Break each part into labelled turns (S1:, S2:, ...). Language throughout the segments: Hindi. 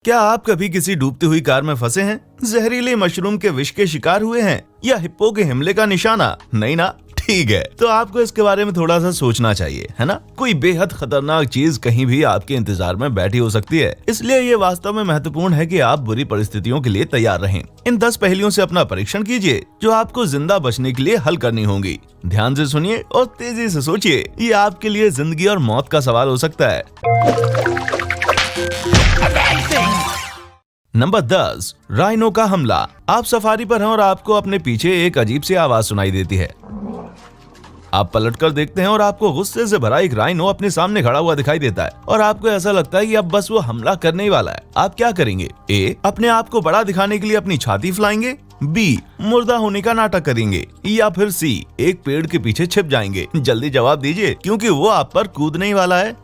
S1: क्या आप कभी किसी डूबती हुई कार में फंसे हैं, जहरीले मशरूम के विष के शिकार हुए हैं या हिप्पो के हमले का निशाना? नहीं ना? ठीक है, तो आपको इसके बारे में थोड़ा सा सोचना चाहिए, है ना? कोई बेहद खतरनाक चीज कहीं भी आपके इंतजार में बैठी हो सकती है, इसलिए ये वास्तव में महत्वपूर्ण है कि आप बुरी परिस्थितियों के लिए तैयार रहें। इन 10 पहेलियों से अपना परीक्षण कीजिए जो आपको जिंदा बचने के लिए हल करनी होंगी। ध्यान से सुनिए और तेजी से सोचिए, ये आपके लिए जिंदगी और मौत का सवाल हो सकता है। नंबर 10, राइनो का हमला। आप सफारी पर हैं और आपको अपने पीछे एक अजीब सी आवाज सुनाई देती है। आप पलटकर देखते हैं और आपको गुस्से से भरा एक राइनो अपने सामने खड़ा हुआ दिखाई देता है और आपको ऐसा लगता है कि अब बस वो हमला करने ही वाला है। आप क्या करेंगे? ए, अपने आप को बड़ा दिखाने के लिए अपनी छाती फैलाएंगे, बी, मुर्दा होने का नाटक करेंगे, या फिर सी, एक पेड़ के पीछे छिप जाएंगे। जल्दी जवाब दीजिए, क्योंकि वो आप पर कूदने ही वाला है।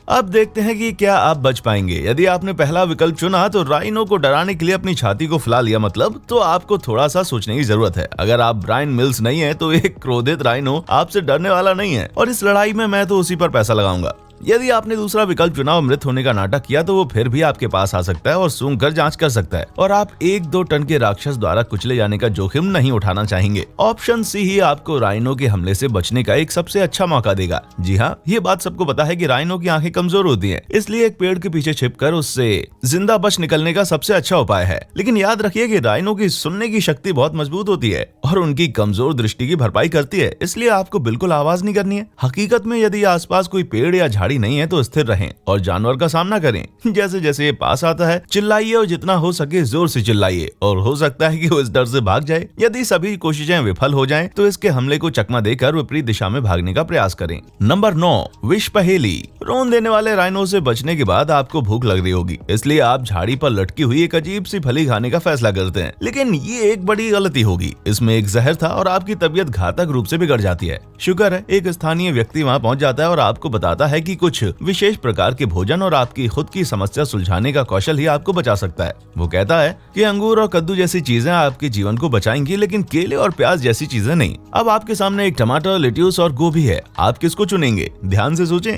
S1: अब देखते हैं कि क्या आप बच पाएंगे। यदि आपने पहला विकल्प चुना तो राइनो को डराने के लिए अपनी छाती को फैला लिया, मतलब तो आपको थोड़ा सा सोचने की जरूरत है। अगर आप ब्रायन मिल्स नहीं है तो एक क्रोधित राइनो आपसे डरने वाला नहीं है और इस लड़ाई में मैं तो उसी पर पैसा लगाऊंगा। यदि आपने दूसरा विकल्प चुना और मृत होने का नाटक किया तो वो फिर भी आपके पास आ सकता है और सूंघ कर जांच कर सकता है और आप 1-2 टन के राक्षस द्वारा कुचले जाने का जोखिम नहीं उठाना चाहेंगे। ऑप्शन सी ही आपको राइनो के हमले से बचने का एक सबसे अच्छा मौका देगा। जी हाँ, ये बात सबको पता है कि राइनो की आंखें कमजोर होती हैं, इसलिए एक पेड़ के पीछे छिपकर उससे जिंदा बच निकलने का सबसे अच्छा उपाय है। लेकिन याद रखिए कि राइनो की सुनने की शक्ति बहुत मजबूत होती है और उनकी कमजोर दृष्टि की भरपाई करती है, इसलिए आपको बिल्कुल आवाज नहीं करनी है। हकीकत में यदि आसपास कोई पेड़ या झाड़ी नहीं है तो स्थिर रहें और जानवर का सामना करें। जैसे जैसे ये पास आता है चिल्लाइए और जितना हो सके जोर से चिल्लाइए और हो सकता है कि वो इस डर से भाग जाए। यदि सभी कोशिशें विफल हो जाएं तो इसके हमले को चकमा देकर विपरीत दिशा में भागने का प्रयास करें। नंबर 9, विष पहेली। रोन देने वाले राइनो से बचने के बाद आपको भूख लग रही होगी, इसलिए आप झाड़ी पर लटकी हुई एक अजीब सी फली खाने का फैसला करते हैं। लेकिन ये एक बड़ी गलती होगी, इसमें एक जहर था और आपकी तबीयत घातक रूप से बिगड़ जाती है। शुक्र है एक स्थानीय व्यक्ति वहाँ पहुँच जाता है और आपको बताता है कि कुछ विशेष प्रकार के भोजन और आपकी खुद की समस्या सुलझाने का कौशल ही आपको बचा सकता है। वो कहता है कि अंगूर और कद्दू जैसी चीजें आपके जीवन को बचाएंगी, लेकिन केले और प्याज जैसी चीजें नहीं। अब आपके सामने एक टमाटर, लेट्यूस और गोभी है, आप किसको चुनेंगे? ध्यान से सोचें।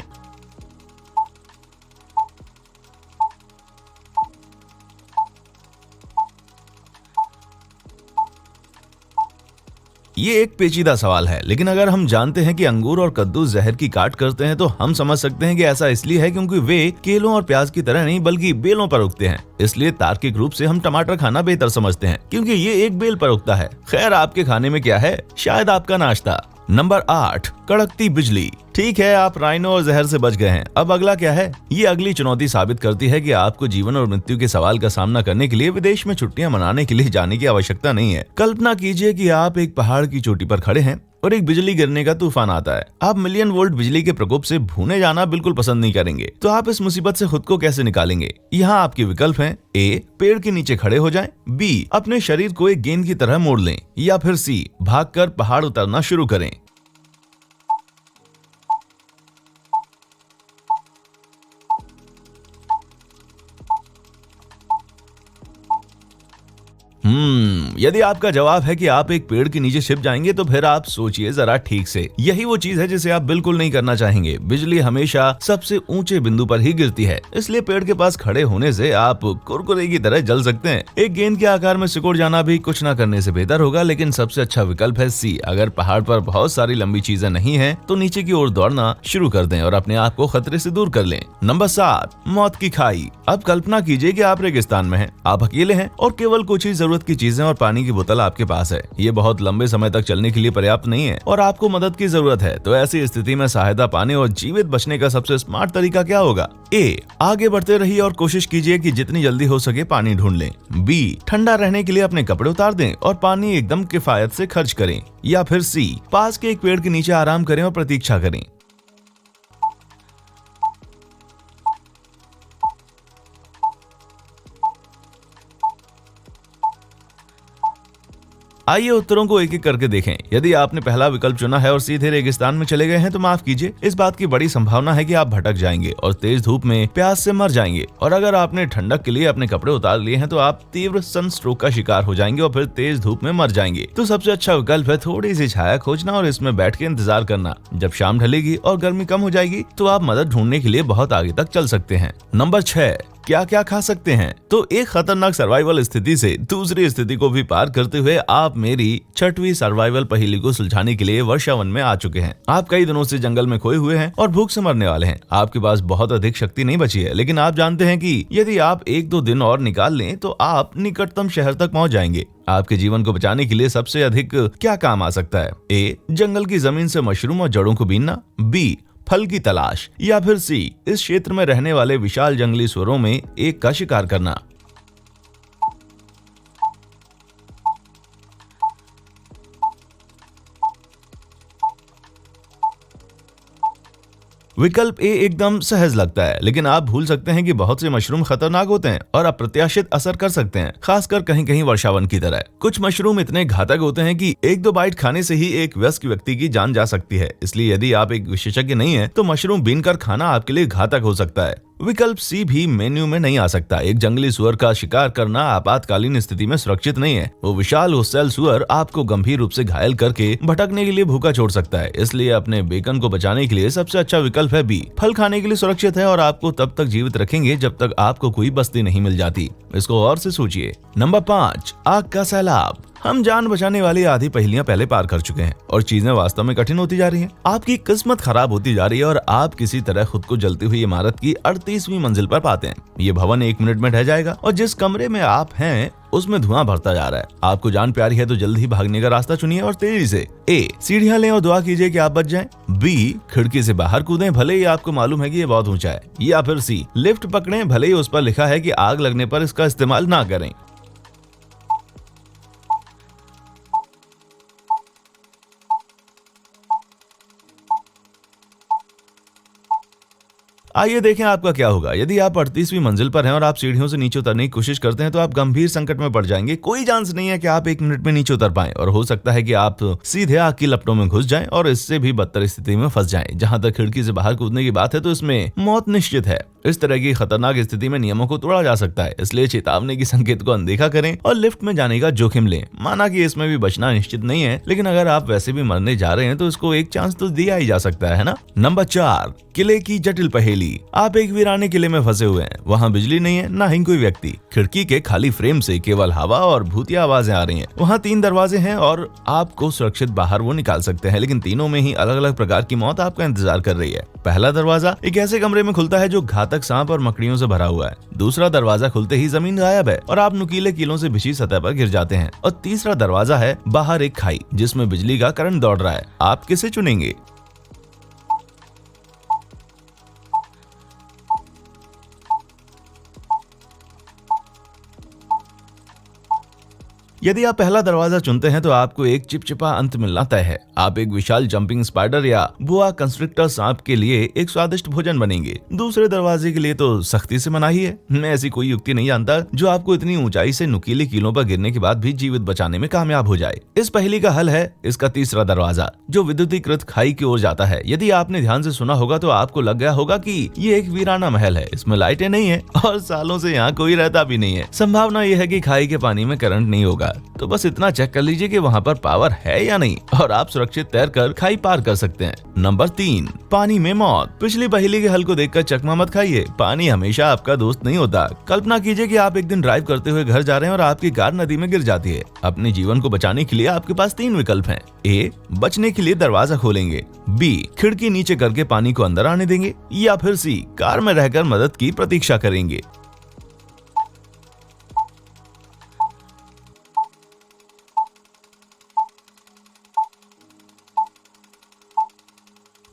S1: ये एक पेचीदा सवाल है, लेकिन अगर हम जानते हैं कि अंगूर और कद्दू जहर की काट करते हैं तो हम समझ सकते हैं कि ऐसा इसलिए है क्योंकि वे केलों और प्याज की तरह नहीं बल्कि बेलों पर उगते हैं। इसलिए तार्किक रूप से हम टमाटर खाना बेहतर समझते हैं क्योंकि ये एक बेल पर उगता है। खैर, आपके खाने में क्या है? शायद आपका नाश्ता। नंबर 8, कड़कती बिजली। ठीक है, आप राइनो और जहर से बच गए हैं। अब अगला क्या है? ये अगली चुनौती साबित करती है कि आपको जीवन और मृत्यु के सवाल का सामना करने के लिए विदेश में छुट्टियां मनाने के लिए जाने की आवश्यकता नहीं है। कल्पना कीजिए कि आप एक पहाड़ की चोटी पर खड़े हैं और एक बिजली गिरने का तूफान आता है। आप मिलियन वोल्ट बिजली के प्रकोप से भूने जाना बिल्कुल पसंद नहीं करेंगे। तो आप इस मुसीबत से खुद को कैसे निकालेंगे? यहाँ आपके विकल्प हैं। ए, पेड़ के नीचे खड़े हो जाएं, बी, अपने शरीर को एक गेंद की तरह मोड़ लें, या फिर सी, भागकर पहाड़ उतरना शुरू करें। यदि आपका जवाब है कि आप एक पेड़ के नीचे छिप जाएंगे तो फिर आप सोचिए जरा ठीक से। यही वो चीज है जिसे आप बिल्कुल नहीं करना चाहेंगे। बिजली हमेशा सबसे ऊंचे बिंदु पर ही गिरती है, इसलिए पेड़ के पास खड़े होने से आप कुरकुरे की तरह जल सकते हैं। एक गेंद के आकार में सिकुड़ जाना भी कुछ न करने से बेहतर होगा, लेकिन सबसे अच्छा विकल्प है सी। अगर पहाड़ पर बहुत सारी लंबी चीजें नहीं है तो नीचे की ओर दौड़ना शुरू कर दें और अपने आप को खतरे से दूर कर लें। नंबर 7, मौत की खाई। अब कल्पना कीजिए कि आप रेगिस्तान में हैं, आप अकेले हैं और केवल कुछ ही जरूरत की चीजें और पानी की बोतल आपके पास है। ये बहुत लंबे समय तक चलने के लिए पर्याप्त नहीं है और आपको मदद की जरूरत है। तो ऐसी स्थिति में सहायता पाने और जीवित बचने का सबसे स्मार्ट तरीका क्या होगा? ए, आगे बढ़ते रहिए और कोशिश कीजिए कि जितनी जल्दी हो सके पानी ढूंढ लें। बी, ठंडा रहने के लिए अपने कपड़े उतार दें और पानी एकदम किफायत से खर्च करें। या फिर सी, पास के एक पेड़ के नीचे आराम करें और प्रतीक्षा करें। आइए उत्तरों को एक एक करके देखें। यदि आपने पहला विकल्प चुना है और सीधे रेगिस्तान में चले गए हैं तो माफ कीजिए, इस बात की बड़ी संभावना है कि आप भटक जाएंगे और तेज धूप में प्यास से मर जाएंगे। और अगर आपने ठंडक के लिए अपने कपड़े उतार लिए हैं तो आप तीव्र सनस्ट्रोक का शिकार हो जाएंगे और फिर तेज धूप में मर जाएंगे। तो सबसे अच्छा विकल्प है थोड़ी सी छाया खोजना और इसमें बैठ के इंतजार करना। जब शाम ढलेगी और गर्मी कम हो जाएगी तो आप मदद ढूंढने के लिए बहुत आगे तक चल सकते हैं। नंबर 6, क्या क्या खा सकते हैं? तो एक खतरनाक सर्वाइवल स्थिति से दूसरी स्थिति को भी पार करते हुए आप मेरी 6वीं सर्वाइवल पहेली को सुलझाने के लिए वर्षावन में आ चुके हैं। आप कई दिनों से जंगल में खोए हुए हैं और भूख से मरने वाले हैं। आपके पास बहुत अधिक शक्ति नहीं बची है, लेकिन आप जानते हैं कि यदि आप 1-2 दिन और निकाल लें तो आप निकटतम शहर तक पहुंच जाएंगे। आपके जीवन को बचाने के लिए सबसे अधिक क्या काम आ सकता है? ए, जंगल की जमीन से मशरूम और जड़ों को बीनना, बी, फल की तलाश, या फिर सी, इस क्षेत्र में रहने वाले विशाल जंगली सुअरों में एक का शिकार करना। विकल्प ए एकदम सहज लगता है, लेकिन आप भूल सकते हैं कि बहुत से मशरूम खतरनाक होते हैं और अप्रत्याशित असर कर सकते हैं, खासकर कहीं कहीं वर्षावन की तरह। कुछ मशरूम इतने घातक होते हैं कि 1-2 बाइट खाने से ही एक वयस्क व्यक्ति की जान जा सकती है। इसलिए यदि आप एक विशेषज्ञ नहीं है तो मशरूम बीनकर खाना आपके लिए घातक हो सकता है। विकल्प सी भी मेन्यू में नहीं आ सकता। एक जंगली सुअर का शिकार करना आपातकालीन स्थिति में सुरक्षित नहीं है। वो विशाल होस्टैल सुअर आपको गंभीर रूप से घायल करके भटकने के लिए भूखा छोड़ सकता है। इसलिए अपने बेकन को बचाने के लिए सबसे अच्छा विकल्प है बी। फल खाने के लिए सुरक्षित है और आपको तब तक जीवित रखेंगे जब तक आपको कोई बस्ती नहीं मिल जाती। इसको और से सोचिए। नंबर 5, आग का सैलाब। हम जान बचाने वाली आधी पहेलियां पहले पार कर चुके हैं और चीजें वास्तव में कठिन होती जा रही हैं। आपकी किस्मत खराब होती जा रही है और आप किसी तरह खुद को जलती हुई इमारत की 38वीं मंजिल पर पाते हैं। ये भवन 1 मिनट में ढह जाएगा और जिस कमरे में आप हैं उसमें धुआं भरता जा रहा है। आपको जान प्यारी है तो जल्द ही भागने का रास्ता चुनिए और तेजी से। ए, सीढ़ियां लें और दुआ कीजिए कि आप बच जाएं। बी, खिड़की से बाहर कूदें भले ही आपको मालूम है कि ये बहुत ऊंचा है। या फिर सी, लिफ्ट पकड़ें भले ही उस पर लिखा है कि आग लगने पर इसका इस्तेमाल ना करें। आइए देखें आपका क्या होगा। यदि आप 38वीं मंजिल पर हैं और आप सीढ़ियों से नीचे उतरने की कोशिश करते हैं तो आप गंभीर संकट में पड़ जाएंगे। कोई चांस नहीं है कि आप 1 मिनट में नीचे उतर पाएं और हो सकता है कि आप सीधे आग की लपटों में घुस जाएं और इससे भी बदतर स्थिति में फंस जाएं। जहां तक खिड़की से बाहर कूदने की बात है तो इसमें मौत निश्चित है। इस तरह की खतरनाक स्थिति में नियमों को तोड़ा जा सकता है, इसलिए चेतावनी की संकेत को अनदेखा करें और लिफ्ट में जाने का जोखिम लें। माना कि इसमें भी बचना निश्चित नहीं है, लेकिन अगर आप वैसे भी मरने जा रहे हैं तो इसको एक चांस तो दिया ही जा सकता है ना। नंबर 4, किले की जटिल पहेली। आप एक वीराने किले में फंसे हुए हैं। वहाँ बिजली नहीं है, ना ही कोई व्यक्ति। खिड़की के खाली फ्रेम से केवल हवा और भूतिया आवाजें आ रही हैं। वहाँ 3 दरवाजे हैं और आपको सुरक्षित बाहर वो निकाल सकते हैं, लेकिन तीनों में ही अलग अलग प्रकार की मौत आपका इंतजार कर रही है। पहला दरवाजा एक ऐसे कमरे में खुलता है जो घातक सांप और मकड़ियों से भरा हुआ है। दूसरा दरवाजा खुलते ही जमीन गायब है और आप नुकीले कीलों से बिछी सतह पर गिर जाते हैं। और तीसरा दरवाजा है बाहर एक खाई जिसमें बिजली का करंट दौड़ रहा है। आप किसे चुनेंगे? यदि आप पहला दरवाजा चुनते हैं तो आपको एक चिपचिपा अंत मिलना तय है। आप एक विशाल जंपिंग स्पाइडर या बुआ कंस्ट्रक्टर सांप के लिए एक स्वादिष्ट भोजन बनेंगे। दूसरे दरवाजे के लिए तो सख्ती से मनाही है। मैं ऐसी कोई युक्ति नहीं जानता जो आपको इतनी ऊंचाई से नुकीले कीलों पर गिरने के बाद भी जीवित बचाने में कामयाब हो जाए। इस पहेली का हल है इसका तीसरा दरवाजा जो विद्युतीकृत खाई की ओर जाता है। यदि आपने ध्यान से सुना होगा तो आपको लग गया होगा कि ये एक वीराना महल है, इसमें लाइटें नहीं है और सालों से यहाँ कोई रहता भी नहीं है। संभावना यह है कि खाई के पानी में करंट नहीं होगा। तो बस इतना चेक कर लीजिए कि वहाँ पर पावर है या नहीं और आप सुरक्षित तैरकर खाई पार कर सकते हैं। नंबर 3, पानी में मौत। पिछली पहेली के हल को देखकर चकमा मत खाइए। पानी हमेशा आपका दोस्त नहीं होता। कल्पना कीजिए कि आप एक दिन ड्राइव करते हुए घर जा रहे हैं और आपकी कार नदी में गिर जाती है। अपने जीवन को बचाने के लिए आपके पास 3 विकल्प हैं। ए, बचने के लिए दरवाजा खोलेंगे। बी, खिड़की नीचे करके पानी को अंदर आने देंगे। या फिर सी, कार में रहकर मदद की प्रतीक्षा करेंगे।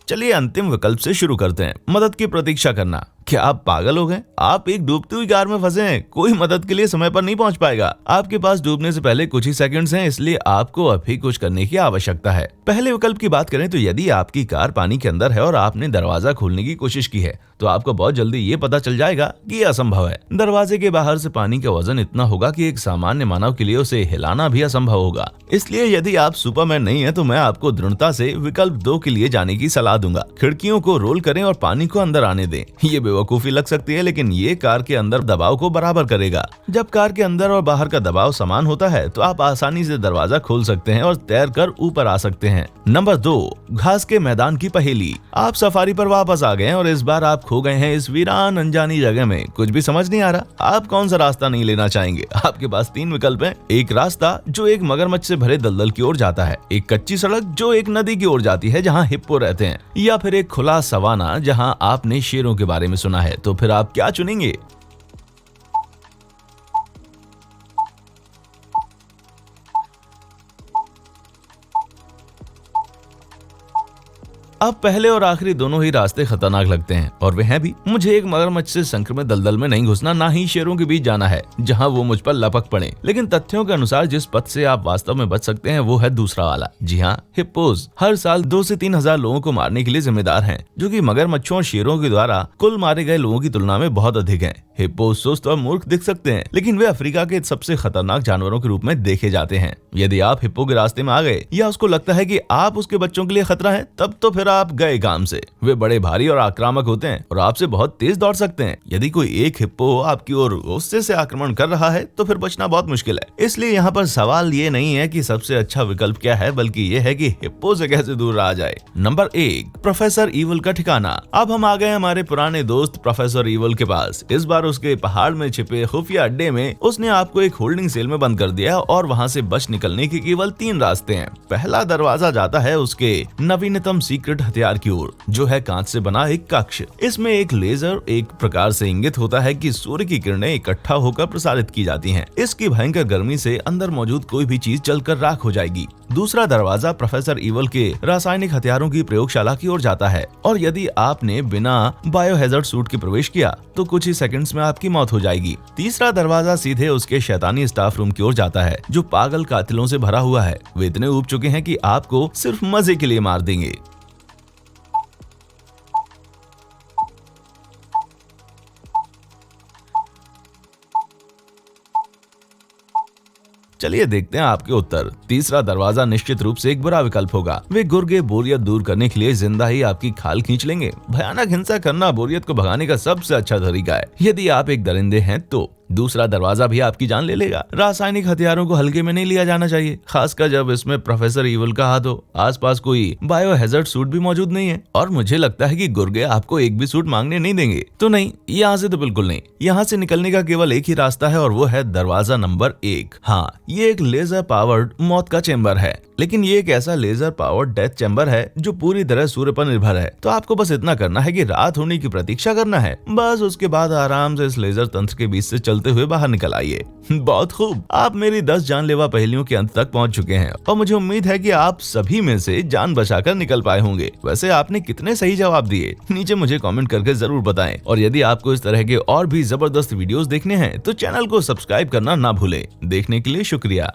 S1: चलिए अंतिम विकल्प से शुरू करते हैं, मदद की प्रतीक्षा करना। क्या आप पागल हो गए? आप एक डूबती हुई कार में फंसे हैं, कोई मदद के लिए समय पर नहीं पहुंच पाएगा। आपके पास डूबने से पहले कुछ ही सेकंड्स हैं, इसलिए आपको अभी कुछ करने की आवश्यकता है। पहले विकल्प की बात करें तो यदि आपकी कार पानी के अंदर है और आपने दरवाजा खोलने की कोशिश की है तो आपको बहुत जल्दी ये पता चल जाएगा कि यह असंभव है। दरवाजे के बाहर से पानी का वजन इतना होगा कि एक सामान्य मानव के लिए उसे हिलाना भी असंभव होगा। इसलिए यदि आप सुपरमैन नहीं है तो मैं आपको दृढ़ता से विकल्प 2 के लिए जाने की सलाह दूंगा। खिड़कियों को रोल करें और पानी को अंदर आने दें। ये बेवकूफी लग सकती है, लेकिन ये कार के अंदर दबाव को बराबर करेगा। जब कार के अंदर और बाहर का दबाव समान होता है तो आप आसानी से दरवाजा खोल सकते हैं और तैरकर ऊपर आ सकते हैं। नंबर 2, घास के मैदान की पहेली। आप सफारी पर वापस आ गए हैं और इस बार आप खो गए हैं इस वीरान अनजानी जगह में। कुछ भी समझ नहीं आ रहा, आप कौन सा रास्ता नहीं लेना चाहेंगे? आपके पास 3 विकल्प हैं। एक रास्ता जो एक मगरमच्छ से भरे दलदल की ओर जाता है, एक कच्ची सड़क जो एक नदी की ओर जाती है जहाँ हिप्पो रहते हैं, या फिर एक खुला सवाना जहाँ आपने शेरों के बारे में सुना है। तो फिर आप क्या चुनेंगे? अब पहले और आखिरी दोनों ही रास्ते खतरनाक लगते हैं और वे हैं भी। मुझे एक मगरमच्छ से संक्रमित दलदल में नहीं घुसना, ना ही शेरों के बीच जाना है जहां वो मुझ पर लपक पड़े। लेकिन तथ्यों के अनुसार जिस पथ से आप वास्तव में बच सकते हैं वो है दूसरा वाला। जी हाँ, हिप्पोज हर साल 2 से 3 हजार लोगों को मारने के लिए जिम्मेदार हैं, जो कि मगरमच्छों और शेरों के द्वारा कुल मारे गए लोगों की तुलना में बहुत अधिक हैं। हिप्पोज सुस्त और मूर्ख दिख सकते हैं, लेकिन वे अफ्रीका के सबसे खतरनाक जानवरों के रूप में देखे जाते हैं। यदि आप हिप्पो के रास्ते में आ गए या उसको लगता है कि आप उसके बच्चों के लिए खतरा है, तब तो फिर आप गए काम से। वे बड़े भारी और आक्रामक होते हैं और आपसे बहुत तेज दौड़ सकते हैं। यदि कोई एक हिप्पो आपकी ओर गुस्से से आक्रमण कर रहा है तो फिर बचना बहुत मुश्किल है। इसलिए यहाँ पर सवाल ये नहीं है कि सबसे अच्छा विकल्प क्या है, बल्कि ये है कि हिप्पो से कैसे दूर रहा जाए। नंबर 1, प्रोफेसर ईवल का ठिकाना। अब हम आ गए हमारे पुराने दोस्त प्रोफेसर ईवल के पास। इस बार उसके पहाड़ में छिपे खुफिया अड्डे में उसने आपको एक होल्डिंग सेल में बंद कर दिया और वहाँ से बच निकलने के केवल 3 रास्ते हैं। पहला दरवाजा जाता है उसके नवीनतम सीक्रेट हथियार की ओर, जो है कांच से बना एक कक्ष। इसमें एक लेजर एक प्रकार से इंगित होता है कि सूर्य की किरणें इकट्ठा होकर प्रसारित की जाती हैं। इसकी भयंकर गर्मी से अंदर मौजूद कोई भी चीज जलकर राख हो जाएगी। दूसरा दरवाजा प्रोफेसर ईवल के रासायनिक हथियारों की प्रयोगशाला की ओर जाता है और यदि आपने बिना बायोहैजर्ड सूट के प्रवेश किया तो कुछ ही सेकंड्स में आपकी मौत हो जाएगी। तीसरा दरवाजा सीधे उसके शैतानी स्टाफ रूम की ओर जाता है, जो पागल कातिलों से भरा हुआ है। वे इतने ऊब चुके हैं कि आपको सिर्फ मजे के लिए मार देंगे। चलिए देखते हैं आपके उत्तर। तीसरा दरवाजा निश्चित रूप से एक बुरा विकल्प होगा। वे गुर्गे बोरियत दूर करने के लिए जिंदा ही आपकी खाल खींच लेंगे। भयानक हिंसा करना बोरियत को भगाने का सबसे अच्छा तरीका है। यदि आप एक दरिंदे हैं तो दूसरा दरवाजा भी आपकी जान ले लेगा। रासायनिक हथियारों को हल्के में नहीं लिया जाना चाहिए, खासकर जब इसमें प्रोफेसर ईवल का हाथ हो। आसपास कोई बायोहैजर्ड सूट भी मौजूद नहीं है और मुझे लगता है कि गुर्गे आपको एक भी सूट मांगने नहीं देंगे। तो नहीं, यहाँ से तो बिल्कुल नहीं। यहाँ से निकलने का केवल एक ही रास्ता है और वो है दरवाजा नंबर 1। हाँ, ये एक लेजर पावर्ड मौत का चेम्बर है, लेकिन ये एक ऐसा लेजर पावर्ड डेथ चैम्बर है जो पूरी तरह सूर्य पर निर्भर है। तो आपको बस इतना करना है कि रात होने की प्रतीक्षा करना है। बस उसके बाद आराम से इस लेजर तंत्र के बीच से चलते हुए बाहर निकल आइए। बहुत खूब, आप मेरी 10 जानलेवा पहेलियों के अंत तक पहुंच चुके हैं और मुझे उम्मीद है कि आप सभी में से जान बचाकर निकल पाए होंगे। वैसे आपने कितने सही जवाब दिए, नीचे मुझे कमेंट करके जरूर बताएं। और यदि आपको इस तरह के और भी जबरदस्त वीडियोस देखने हैं तो चैनल को सब्सक्राइब करना ना भूलें। देखने के लिए शुक्रिया।